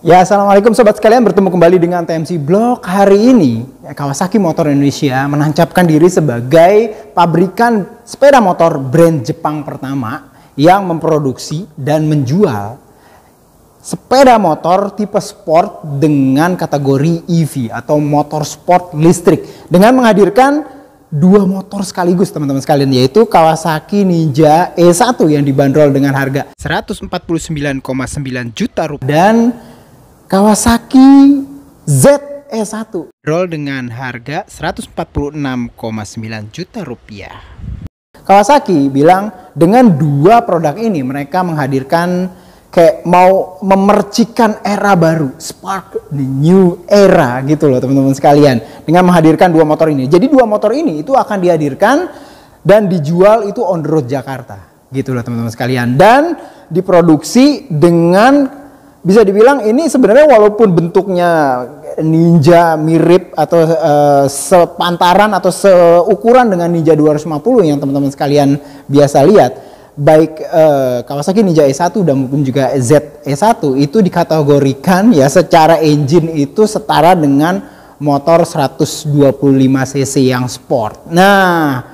Ya, assalamualaikum sobat sekalian, bertemu kembali dengan TMC Blog. Hari ini Kawasaki Motor Indonesia menancapkan diri sebagai pabrikan sepeda motor brand Jepang pertama yang memproduksi dan menjual sepeda motor tipe sport dengan kategori EV atau motor sport listrik, dengan menghadirkan dua motor sekaligus teman-teman sekalian, yaitu Kawasaki Ninja E1 yang dibanderol dengan harga 149,9 juta rupiah dan Kawasaki ZE1 roll dengan harga 146,9 juta rupiah. Kawasaki bilang dengan dua produk ini mereka menghadirkan kayak mau memercikan era baru, spark the new era gitu loh teman-teman sekalian, dengan menghadirkan dua motor ini. Jadi dua motor ini itu akan dihadirkan dan dijual itu on the road Jakarta gitu loh teman-teman sekalian, dan diproduksi dengan, bisa dibilang ini sebenarnya walaupun bentuknya Ninja mirip atau sepantaran atau seukuran dengan Ninja 250 yang teman-teman sekalian biasa lihat, baik Kawasaki Ninja E1 dan maupun juga ZE1 itu dikategorikan ya secara engine itu setara dengan motor 125 cc yang sport. Nah,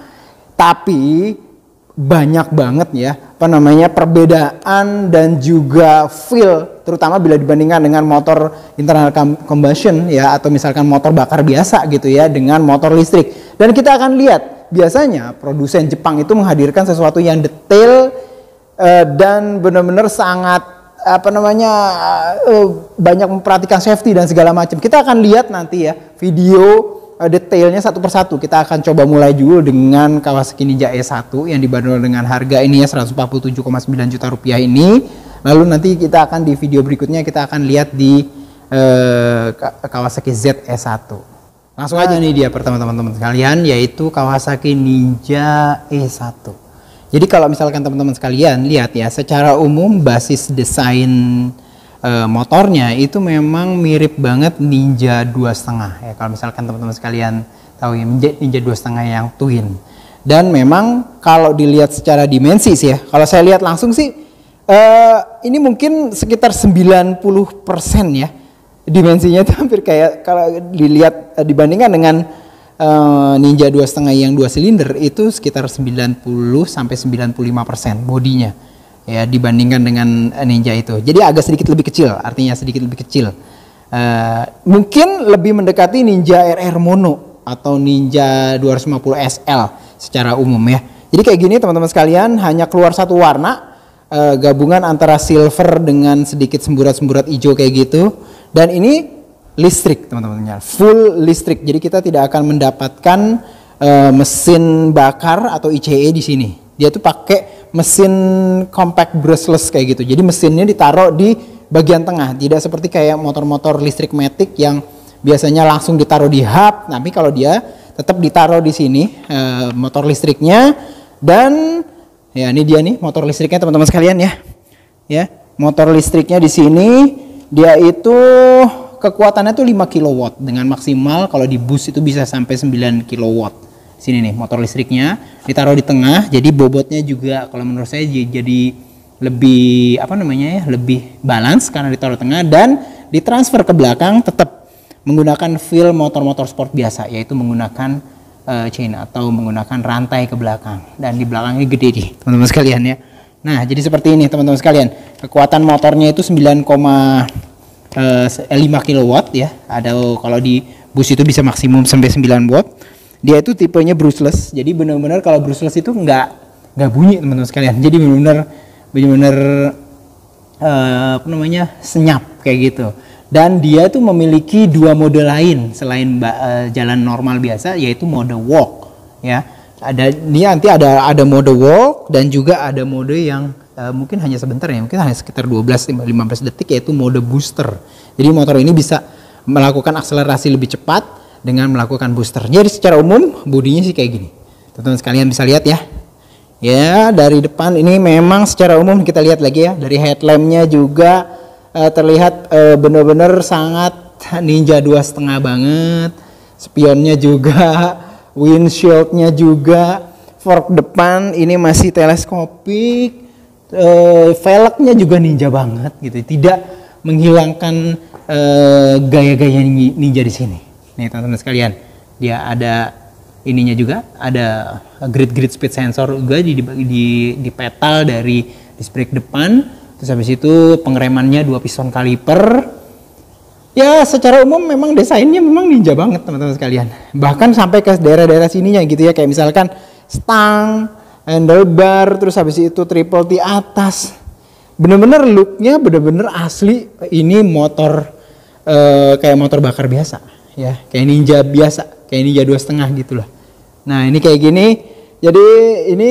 tapi banyak banget ya perbedaan dan juga feel, terutama bila dibandingkan dengan motor internal combustion ya, atau misalkan motor bakar biasa gitu ya, dengan motor listrik. Dan kita akan lihat biasanya produsen Jepang itu menghadirkan sesuatu yang detail dan benar-benar sangat banyak memperhatikan safety dan segala macam. Kita akan lihat nanti ya video detailnya satu persatu. Kita akan coba mulai dulu dengan Kawasaki Ninja E1 yang dibanderol dengan harga ini ya 147,9 juta rupiah ini. Lalu nanti kita akan di video berikutnya kita akan lihat di Kawasaki ZE1. Langsung aja nih dia pertama teman-teman sekalian, yaitu Kawasaki Ninja E1. Jadi kalau misalkan teman-teman sekalian lihat ya, secara umum basis desain motornya itu memang mirip banget Ninja 2.5 ya, kalau misalkan teman-teman sekalian tahu ya, Ninja 2.5 yang twin. Dan memang kalau dilihat secara dimensi sih ya, kalau saya lihat langsung sih ini mungkin sekitar 90% ya, dimensinya itu hampir kayak kalau dilihat dibandingkan dengan Ninja 2.5 yang 2 silinder itu sekitar 90 sampai 95% bodinya ya, dibandingkan dengan Ninja itu. Jadi agak sedikit lebih kecil, artinya sedikit lebih kecil. Mungkin lebih mendekati Ninja RR Mono atau Ninja 250 SL secara umum ya. Jadi kayak gini teman-teman sekalian, hanya keluar satu warna, gabungan antara silver dengan sedikit semburat-semburat hijau kayak gitu. Dan ini listrik teman-teman, full listrik. Jadi kita tidak akan mendapatkan mesin bakar atau ICE di sini. Dia tuh pakai mesin compact brushless kayak gitu. Jadi mesinnya ditaruh di bagian tengah, tidak seperti kayak motor-motor listrik matic yang biasanya langsung ditaruh di hub. Tapi kalau dia tetap ditaruh di sini motor listriknya. Dan ya ini dia nih motor listriknya teman-teman sekalian ya. Ya, motor listriknya di sini dia itu kekuatannya tuh 5 kW dengan maksimal kalau di bus itu bisa sampai 9 kW. Sini nih motor listriknya ditaruh di tengah, jadi bobotnya juga kalau menurut saya jadi lebih lebih balance karena ditaruh tengah, dan ditransfer ke belakang tetap menggunakan feel motor-motor sport biasa, yaitu menggunakan chain atau menggunakan rantai ke belakang, dan di belakangnya gede nih teman-teman sekalian ya. Nah, jadi seperti ini teman-teman sekalian. Kekuatan motornya itu 9,5 kW ya. Ada kalau di bus itu bisa maksimum sampai 9 watt. Dia itu tipenya brushless. Jadi benar-benar kalau brushless itu nggak bunyi teman-teman sekalian. Jadi benar-benar senyap kayak gitu. Dan dia itu memiliki dua mode lain selain jalan normal biasa, yaitu mode walk ya. Nanti ada mode walk dan juga ada mode yang mungkin hanya sebentar ya, mungkin hanya sekitar 12-15 detik, yaitu mode booster. Jadi motor ini bisa melakukan akselerasi lebih cepat dengan melakukan booster. Jadi secara umum bodinya sih kayak gini. Teman-teman sekalian bisa lihat ya. Ya, dari depan ini memang secara umum kita lihat lagi ya, dari headlampnya juga terlihat benar-benar sangat Ninja 2.5 banget. Spionnya juga, windshieldnya juga, fork depan ini masih teleskopik, velgnya juga Ninja banget gitu. Tidak menghilangkan gaya-gaya ninja di sini. Nih teman-teman sekalian, dia ada ininya juga, ada grid speed sensor juga di pedal dari disc brake depan. Terus habis itu pengeremannya 2 piston kaliper. Ya secara umum memang desainnya memang ninja banget teman-teman sekalian. Bahkan sampai ke daerah-daerah sininya gitu ya, kayak misalkan stang, handlebar, terus habis itu triple T atas. Bener-bener looknya bener-bener asli. Ini motor kayak motor bakar biasa ya, kayak ninja biasa, kayak ninja 2,5 gitu lah. Nah ini kayak gini, jadi ini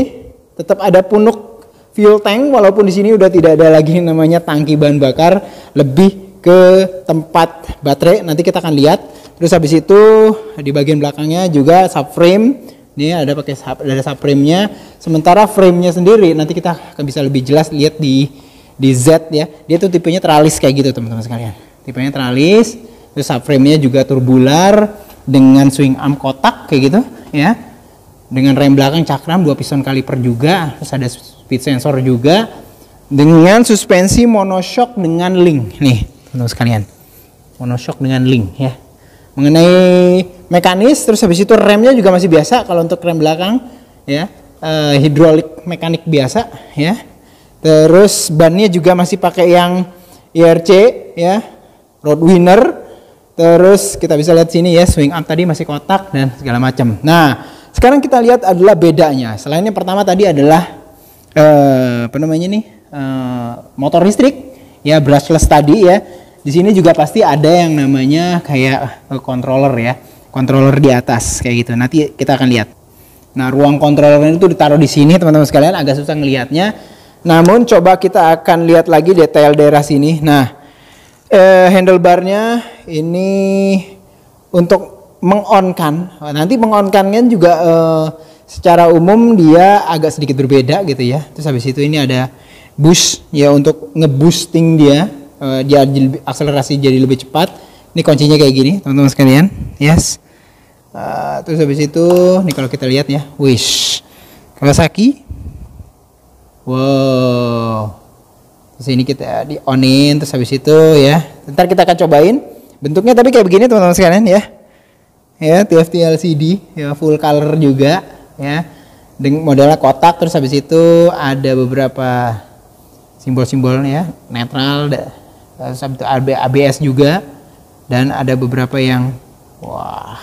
tetap ada punuk fuel tank, walaupun di sini udah tidak ada lagi namanya tangki bahan bakar, lebih ke tempat baterai. Nanti kita akan lihat. Terus habis itu di bagian belakangnya juga subframe. Ini ada pakai subframe-nya. Sementara frame-nya sendiri nanti kita akan bisa lebih jelas lihat di Z ya. Dia tuh tipenya teralis kayak gitu teman-teman sekalian. Tipenya teralis. Terus subframe-nya juga turbular dengan swing arm kotak kayak gitu ya. Dengan rem belakang cakram 2 piston kaliper juga. Terus ada speed sensor juga. Dengan suspensi monoshock dengan link. Nih teman-teman sekalian. Monoshock dengan link ya. Mengenai mekanis, terus habis itu remnya juga masih biasa kalau untuk rem belakang ya. Hidrolik mekanik biasa ya. Terus bannya juga masih pakai yang IRC ya. Road winner. Terus kita bisa lihat sini ya, swing arm tadi masih kotak dan segala macam. Nah, sekarang kita lihat adalah bedanya. Selain yang pertama tadi adalah apa namanya nih, motor listrik ya, brushless tadi ya. Di sini juga pasti ada yang namanya kayak controller ya, controller di atas kayak gitu. Nanti kita akan lihat. Nah ruang controller itu ditaruh di sini teman-teman sekalian, agak susah ngelihatnya. Namun coba kita akan lihat lagi detail daerah sini. Nah handlebarnya ini untuk mengonkan. Nanti mengonkannya juga secara umum dia agak sedikit berbeda gitu ya. Terus habis itu ini ada boost ya untuk ngeboosting dia, dia akselerasi jadi lebih cepat. Ini kuncinya kayak gini teman-teman sekalian. Yes. Terus habis itu nih kalau kita lihat ya, wish Kawasaki. Wow. Terus ini kita di onin, terus habis itu ya. Ntar kita akan cobain bentuknya tapi kayak begini teman-teman sekalian ya. Ya TFT LCD ya, full color juga ya, dengan modelnya kotak. Terus habis itu ada beberapa simbol-simbolnya, netral, terus habis itu ABS juga, dan ada beberapa yang wah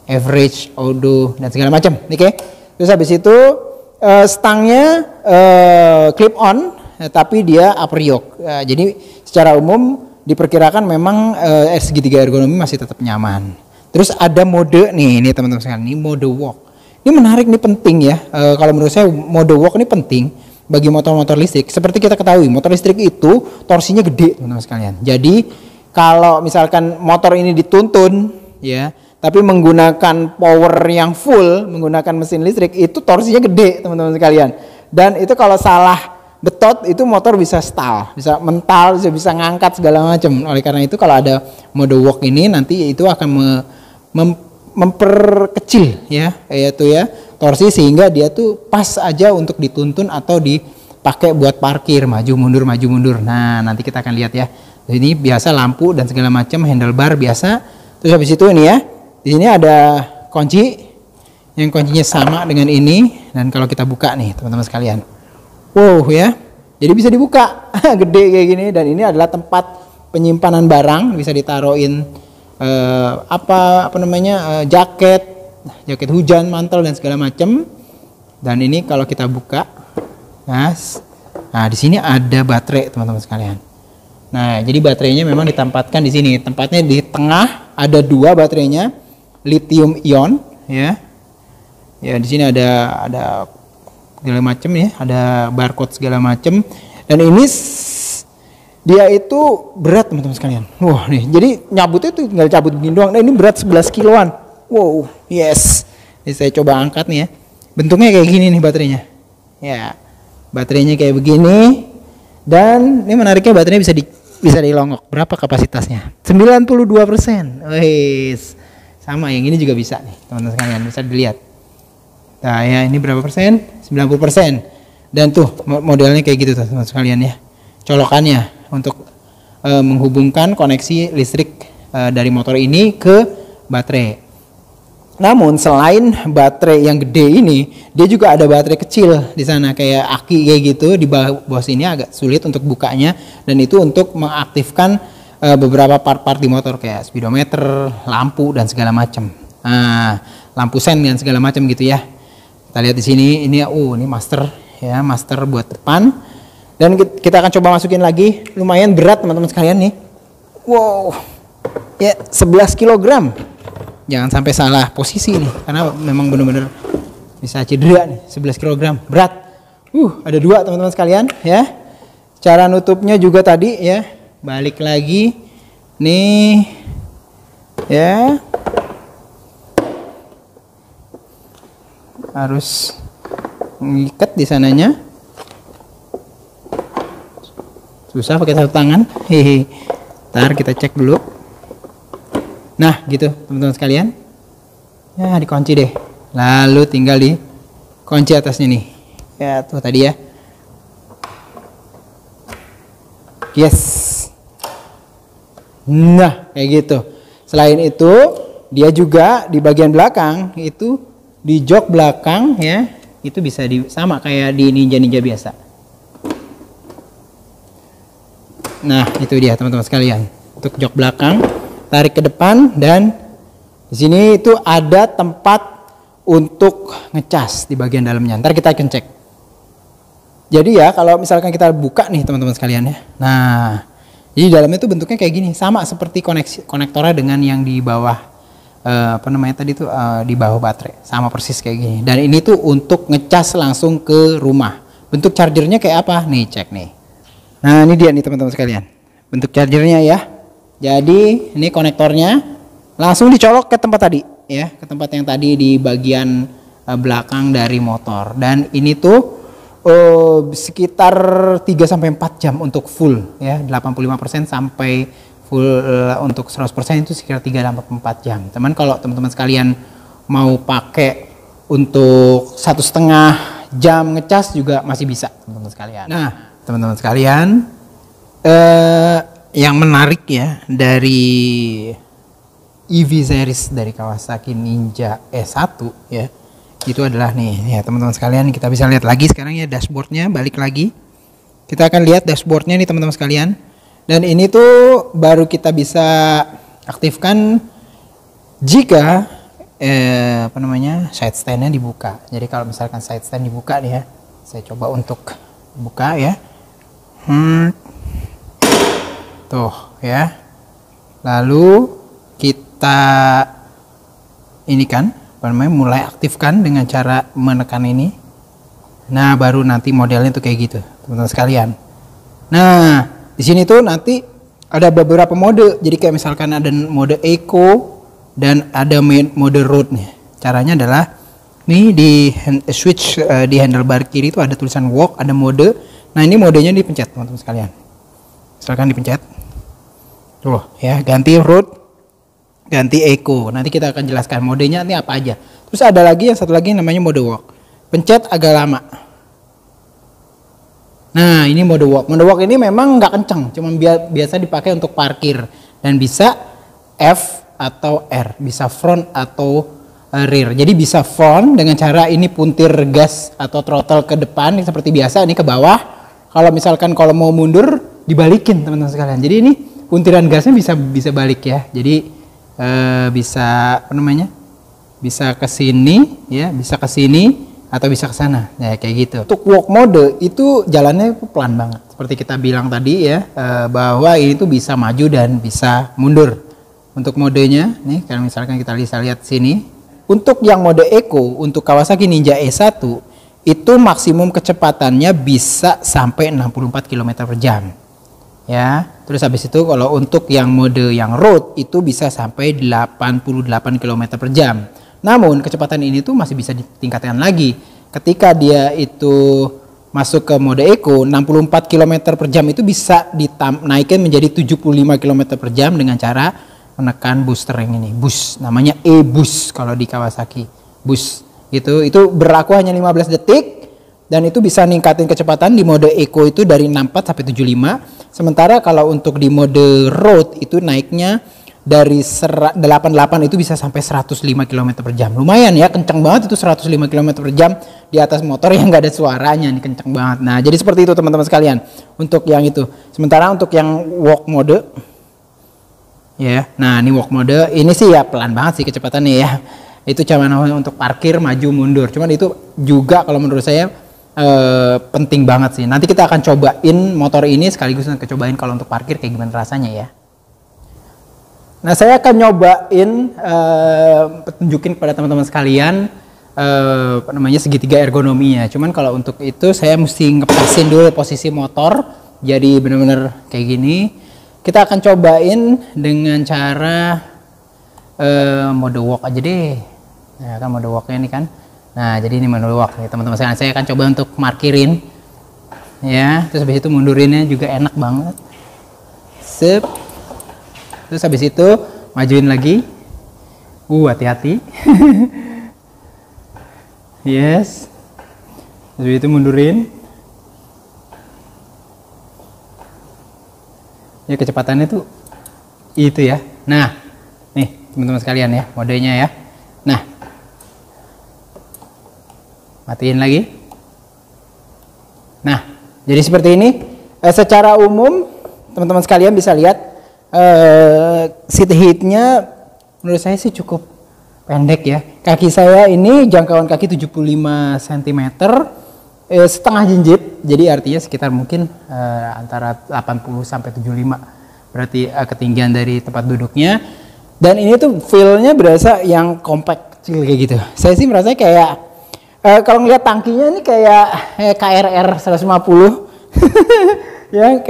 average, auto dan segala macam. Oke. Terus habis itu stangnya clip on, tapi dia upper yoke. Jadi secara umum diperkirakan memang segitiga ergonomi masih tetap nyaman. Terus ada mode nih, ini teman-teman sekalian, ini mode walk. Ini menarik, ini penting ya. Kalau menurut saya mode walk ini penting bagi motor-motor listrik. Seperti kita ketahui, motor listrik itu torsinya gede, teman-teman sekalian. Jadi kalau misalkan motor ini dituntun ya, tapi menggunakan power yang full, menggunakan mesin listrik, itu torsinya gede, teman-teman sekalian. Dan itu kalau salah betot itu motor bisa stall, bisa mental, bisa ngangkat segala macam. Oleh karena itu kalau ada mode walk ini nanti itu akan memperkecil ya, yaitu ya torsi, sehingga dia tuh pas aja untuk dituntun atau dipakai buat parkir, maju mundur. Nah nanti kita akan lihat ya. Ini biasa lampu dan segala macam, handlebar biasa. Terus habis itu ini ya, di sini ada kunci yang kuncinya sama dengan ini, dan kalau kita buka nih teman-teman sekalian, wow ya, jadi bisa dibuka gede kayak gini. Dan ini adalah tempat penyimpanan barang, bisa ditaruhin apa namanya, jaket hujan, mantel dan segala macam. Dan ini kalau kita buka, nah di sini ada baterai teman-teman sekalian. Nah jadi baterainya memang ditempatkan di sini, tempatnya di tengah, ada 2 baterainya lithium ion ya. Ya di sini ada segala macam ya, ada barcode segala macam. Dan ini dia itu berat teman-teman sekalian. Wah nih, jadi nyabutnya tuh tinggal cabut begini doang. Nah ini berat 11 kiloan. Wow, yes. Ini saya coba angkat nih ya. Bentuknya kayak gini nih baterainya. Ya, baterainya kayak begini. Dan ini menariknya, baterainya bisa dilongok. Berapa kapasitasnya? 92%. Wes. Sama yang ini juga bisa nih, teman-teman sekalian, bisa dilihat. Nah, ya ini berapa persen? 90%. Dan tuh modelnya kayak gitu teman-teman sekalian ya. Colokannya untuk menghubungkan koneksi listrik dari motor ini ke baterai. Namun selain baterai yang gede ini, dia juga ada baterai kecil di sana kayak aki kayak gitu di bawah sini, agak sulit untuk bukanya, dan itu untuk mengaktifkan beberapa part-part di motor kayak speedometer, lampu dan segala macam. Nah, lampu sen dan segala macam gitu ya. Kita lihat di sini, ini ini master ya, master buat depan. Dan kita akan coba masukin lagi, lumayan berat teman-teman sekalian nih. Wow, ya 11 kg. Jangan sampai salah posisi nih, karena memang benar-benar bisa cedera nih. 11 kg berat. Ada 2 teman-teman sekalian ya. Cara nutupnya juga tadi ya, balik lagi nih ya, harus mengikat di sananya. Susah pakai satu tangan. Hehe. Ntar kita cek dulu. Nah, gitu teman-teman sekalian. Ya, dikunci deh. Lalu tinggal dikunci atasnya nih. Ya, tuh tadi ya. Yes. Nah, kayak gitu. Selain itu, dia juga di bagian belakang itu di jok belakang ya, itu bisa sama kayak di Ninja biasa. Nah, itu dia teman-teman sekalian. Untuk jok belakang, tarik ke depan, dan di sini itu ada tempat untuk ngecas di bagian dalamnya. Ntar kita akan cek. Jadi ya, kalau misalkan kita buka nih teman-teman sekalian ya. Nah, jadi dalamnya itu bentuknya kayak gini, sama seperti konektornya dengan yang di bawah di bawah baterai, sama persis kayak gini. Dan ini tuh untuk ngecas langsung ke rumah. Bentuk chargernya kayak apa? Nih, cek nih. Nah, ini dia nih teman-teman sekalian, bentuk chargernya ya. Jadi ini konektornya langsung dicolok ke tempat tadi ya, ke tempat yang tadi di bagian belakang dari motor. Dan ini tuh sekitar 3-4 jam untuk full ya, 85% sampai full untuk 100% itu sekitar 3-4 jam. Teman, kalau teman-teman sekalian mau pakai untuk 1,5 jam ngecas juga masih bisa teman-teman sekalian. Nah, teman-teman sekalian, yang menarik ya dari EV series dari Kawasaki Ninja E1 ya, itu adalah nih ya teman-teman sekalian, kita bisa lihat lagi sekarang ya dashboardnya, balik lagi kita akan lihat dashboardnya nih teman-teman sekalian. Dan ini tuh baru kita bisa aktifkan jika side standnya dibuka. Jadi kalau misalkan side stand dibuka nih ya, saya coba untuk buka ya. Tuh ya. Lalu kita ini kan mulai aktifkan dengan cara menekan ini. Nah, baru nanti modelnya tuh kayak gitu, teman-teman sekalian. Nah, di sini tuh nanti ada beberapa mode. Jadi kayak misalkan ada mode Eco dan ada mode Road nih. Caranya adalah nih di switch di handlebar kiri itu ada tulisan walk, ada mode. Nah, ini modenya dipencet teman-teman sekalian. Misalkan dipencet. Tuh ya, ganti Road, ganti Eco. Nanti kita akan jelaskan modenya ini apa aja. Terus ada lagi yang satu lagi namanya mode walk. Pencet agak lama. Nah, ini mode walk. Mode walk ini memang nggak kenceng, cuma biasa dipakai untuk parkir, dan bisa F atau R, bisa front atau rear. Jadi bisa front dengan cara ini puntir gas atau throttle ke depan ini seperti biasa, ini ke bawah. Kalau misalkan kalau mau mundur dibalikin teman-teman sekalian. Jadi ini puntiran gasnya bisa balik ya. Jadi bisa bisa ke sini ya, bisa ke sini atau bisa ke sana ya, kayak gitu. Untuk walk mode itu jalannya pelan banget seperti kita bilang tadi ya, bahwa ini tuh bisa maju dan bisa mundur. Untuk modenya nih, kalau misalkan kita bisa lihat sini, untuk yang mode Eco untuk Kawasaki Ninja E1 itu maksimum kecepatannya bisa sampai 64 km/jam ya. Terus habis itu kalau untuk yang mode yang road itu bisa sampai 88 km/jam. Namun kecepatan ini tuh masih bisa ditingkatkan lagi. Ketika dia itu masuk ke mode Eco, 64 km/jam itu bisa dinaikkan menjadi 75 km/jam dengan cara menekan booster yang ini, boost, namanya e-boost kalau di Kawasaki, boost gitu. Itu berlaku hanya 15 detik dan itu bisa ningkatin kecepatan di mode Eco itu dari 64 sampai 75. Sementara kalau untuk di mode road itu naiknya dari 88 itu bisa sampai 105 km per jam. Lumayan ya, kenceng banget itu 105 km per jam di atas motor yang nggak ada suaranya nih, kenceng banget. Nah, jadi seperti itu teman-teman sekalian untuk yang itu. Sementara untuk yang walk mode ya, nah ini walk mode ini sih ya pelan banget sih kecepatannya ya. Itu cuma untuk parkir maju mundur. Cuman itu juga kalau menurut saya penting banget sih. Nanti kita akan cobain motor ini sekaligus kita cobain kalau untuk parkir kayak gimana rasanya ya. Nah, saya akan nyobain tunjukin kepada teman-teman sekalian apa namanya segitiga ergonominya. Cuman kalau untuk itu saya mesti ngepasin dulu posisi motor jadi benar-benar kayak gini. Kita akan cobain dengan cara mode walk aja deh. Nah, kan mode walknya ini kan. Nah, jadi ini mode walk nih teman-teman sekalian. Saya akan coba untuk markirin ya. Terus habis itu mundurinnya juga enak banget. Sip. Terus habis itu majuin lagi. Hati-hati. Yes. Terus itu mundurin. Ya kecepatannya tuh itu ya. Nah, nih teman-teman sekalian ya, modenya ya. Nah, matiin lagi. Nah, jadi seperti ini. Secara umum teman-teman sekalian bisa lihat seat heightnya menurut saya sih cukup pendek ya. Kaki saya ini jangkauan kaki 75 cm, setengah jinjit, jadi artinya sekitar mungkin antara 80 sampai 75, berarti ketinggian dari tempat duduknya. Dan ini tuh feel-nya berasa yang compact kecil kayak gitu. Saya sih merasa kayak kalau ngeliat tangkinya ini kayak KRR 150 ya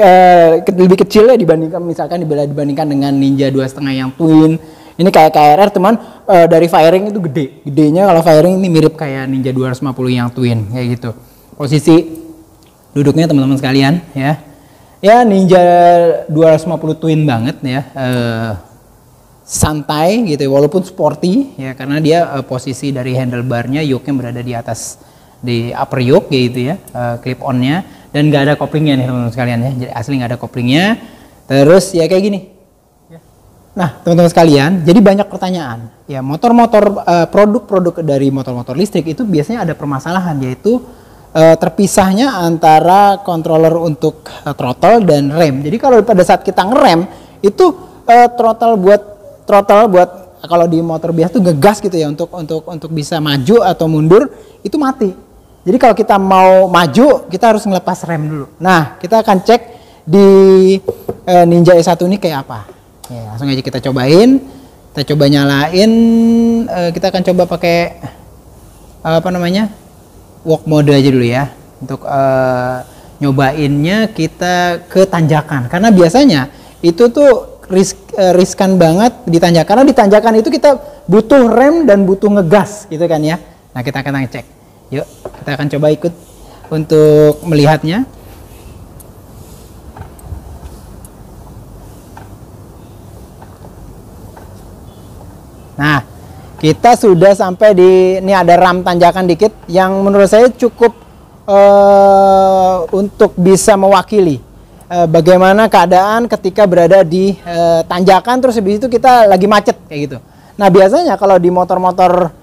lebih kecil ya dibandingkan misalkan dibandingkan dengan Ninja 2,5 yang twin. Ini kayak KRR teman, dari firing itu gedenya kalau firing ini mirip kayak Ninja 250 yang twin kayak gitu. Posisi duduknya teman-teman sekalian ya. Ya Ninja 250 twin banget ya. Santai gitu ya, walaupun sporty ya karena dia posisi dari handlebarnya yoke-nya berada di atas di upper yoke gitu ya, clip on-nya, dan nggak ada koplingnya nih teman-teman sekalian ya. Jadi asli nggak ada koplingnya. Terus ya kayak gini. Nah, teman-teman sekalian, jadi banyak pertanyaan. Ya, motor-motor produk-produk dari motor-motor listrik itu biasanya ada permasalahan, yaitu terpisahnya antara controller untuk throttle dan rem. Jadi kalau pada saat kita ngerem itu throttle buat kalau di motor biasa tuh ngegas gitu ya untuk bisa maju atau mundur itu mati. Jadi kalau kita mau maju kita harus ngelepas rem dulu. Nah, kita akan cek di Ninja E1 ini kayak apa. Ya, langsung aja kita cobain. Kita coba nyalain, kita akan coba pakai apa namanya? Walk mode aja dulu ya. Untuk nyobainnya kita ke tanjakan. Karena biasanya itu tuh riskan banget di tanjakan. Karena di tanjakan itu kita butuh rem dan butuh ngegas gitu kan ya. Nah, kita akan cek. Yuk, kita akan coba ikut untuk melihatnya. Nah, kita sudah sampai di, ini ada ram tanjakan dikit yang menurut saya cukup untuk bisa mewakili bagaimana keadaan ketika berada di tanjakan terus habis itu kita lagi macet kayak gitu. Nah, biasanya kalau di motor-motor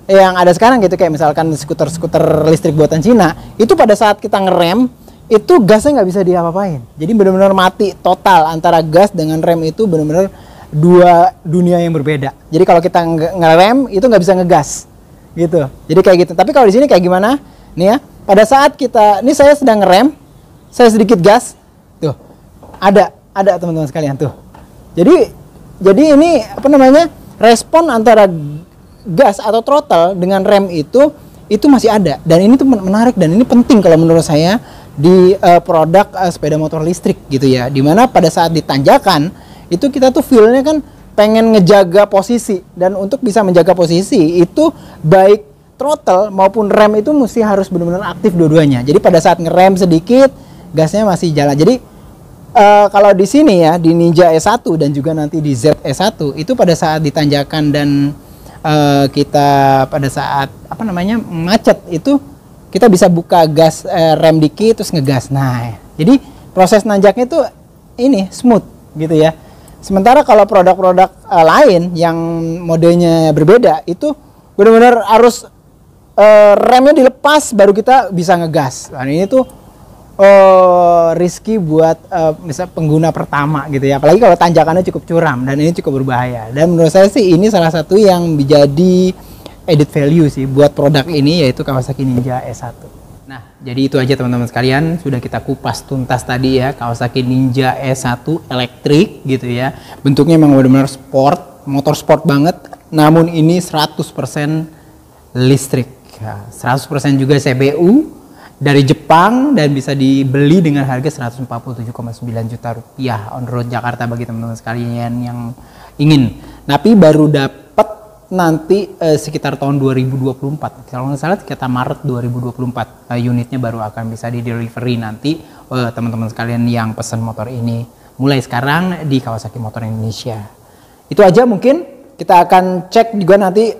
yang ada sekarang gitu kayak misalkan skuter-skuter listrik buatan Cina, itu pada saat kita ngerem itu gasnya nggak bisa diapa-apain. Jadi benar-benar mati total antara gas dengan rem, itu benar-benar dua dunia yang berbeda. Jadi kalau kita ngerem itu nggak bisa ngegas gitu. Jadi kayak gitu. Tapi kalau di sini kayak gimana? Nih ya, pada saat kita, ini saya sedang ngerem, saya sedikit gas, tuh ada teman-teman sekalian tuh. Jadi ini apa namanya, respon antara gas atau throttle dengan rem itu masih ada, dan ini tuh menarik dan ini penting kalau menurut saya di produk sepeda motor listrik gitu ya, dimana pada saat ditanjakan itu kita tuh feel-nya kan pengen ngejaga posisi, dan untuk bisa menjaga posisi itu baik throttle maupun rem itu mesti harus benar-benar aktif dua-duanya. Jadi pada saat ngerem sedikit gasnya masih jalan. Jadi kalau di sini ya di Ninja E1 dan juga nanti di ZE1 itu pada saat ditanjakan dan kita pada saat apa namanya macet itu kita bisa buka gas rem dikit terus ngegas. Nah, jadi proses nanjaknya itu ini smooth gitu ya. Sementara kalau produk-produk lain yang modenya berbeda itu benar-benar harus remnya dilepas baru kita bisa ngegas. Nah, ini tuh risky buat misal pengguna pertama gitu ya. Apalagi kalau tanjakannya cukup curam dan ini cukup berbahaya. Dan menurut saya sih ini salah satu yang menjadi added value sih buat produk ini, yaitu Kawasaki Ninja E1. Nah, jadi itu aja teman-teman sekalian, sudah kita kupas tuntas tadi ya Kawasaki Ninja E1 elektrik gitu ya. Bentuknya memang benar-benar sport, motor sport banget, namun ini 100% listrik. Ya, 100% juga CBU dari Jepang dan bisa dibeli dengan harga 147,9 juta rupiah on road Jakarta bagi teman-teman sekalian yang ingin. Tapi baru dapat nanti sekitar tahun 2024, kalau nggak salah sekitar Maret 2024 unitnya baru akan bisa di delivery nanti teman-teman sekalian yang pesan motor ini mulai sekarang di Kawasaki Motor Indonesia. Itu aja, mungkin kita akan cek juga nanti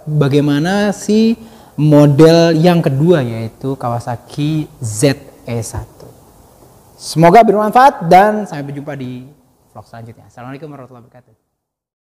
bagaimana si model yang kedua, yaitu Kawasaki ZE1. Semoga bermanfaat dan sampai berjumpa di vlog selanjutnya. Assalamualaikum warahmatullahi wabarakatuh.